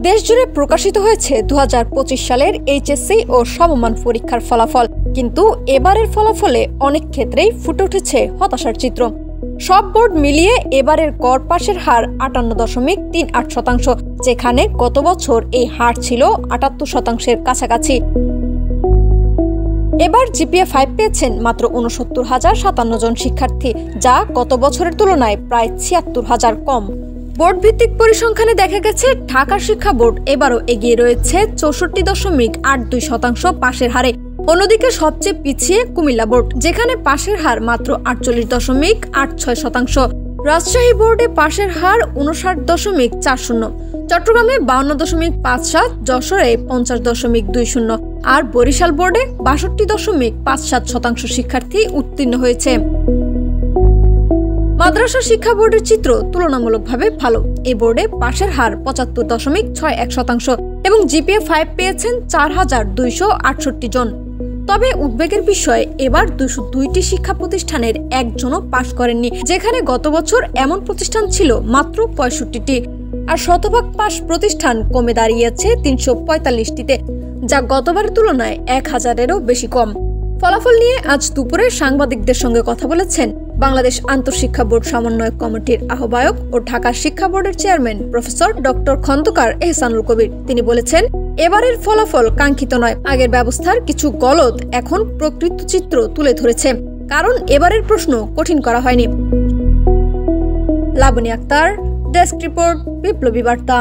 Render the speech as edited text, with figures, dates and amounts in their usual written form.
দেশজুড়ে প্রকাশিত হয়েছে 2025 সালের এইচএসসি ও সমমান পরীক্ষার ফলাফল। কিন্তু এবারের ফলাফলে অনেক ক্ষেত্রেই ফুটে উঠেছে হতাশার চিত্র। সব বোর্ড মিলিয়ে এবারের গড় পাশের হার 58.38%, যেখানে গত বছর এই হার ছিল 78%-এর কাছাকাছি। এবার জিপিএ 5 পেয়েছেন মাত্র 69,057 জন শিক্ষার্থী, যা গত বছরের তুলনায় প্রায় 76,000 কম। বোর্ড ভিত্তিক পরিসংখ্যানে দেখা গেছে ঢাকা শিক্ষা বোর্ড এবারও এগিয়ে রয়েছে 64.82% পাশের হারে। অন্যদিকে সবচেয়ে পিছিয়ে কুমিল্লা বোর্ড, যেখানে পাশের হার মাত্র 48.86%। রাজশাহী বোর্ডে পাশের হার 59.40, চট্টগ্রামে 52.57, যশোরে 50.20 আর বরিশাল বোর্ডে 62.57% শিক্ষার্থী উত্তীর্ণ হয়েছে। মাদ্রাসা শিক্ষা বোর্ডের চিত্র তুলনামূলকভাবে ভালো। এই বোর্ডে পাশের হার 75.61% এবং জিপিএ 5 পেয়েছেন 4,268 জন। তবে উদ্বেগের বিষয়, এবার 202টি শিক্ষা প্রতিষ্ঠানের একজনও পাশ করেননি, যেখানে গত বছর এমন প্রতিষ্ঠান ছিল মাত্র 65টি। আর শতভাগ পাশ প্রতিষ্ঠান কমে দাঁড়িয়েছে 345টিতে, যা গতবারের তুলনায় 1000-এরও বেশি কম। ফলাফল নিয়ে আজ দুপুরে সাংবাদিকদের সঙ্গে কথা বলেছেন বাংলাদেশ আন্তঃশিক্ষা বোর্ড সমন্বয়ক কমিটির আহ্বায়ক ও ঢাকা শিক্ষা বোর্ডের chairman professor doctor Khandakar Ehsanul Kabir. তিনি বলেছেন, এবারের ফলাফল কাঙ্ক্ষিত নয়। আগের ব্যবস্থার কিছু গলদ এখন প্রকৃত চিত্র তুলে ধরেছে, কারণ এবারের প্রশ্ন কঠিন করা হয়নি। লাবনী আক্তার, ডেস্ক রিপোর্ট, বিপ্লবী বার্তা।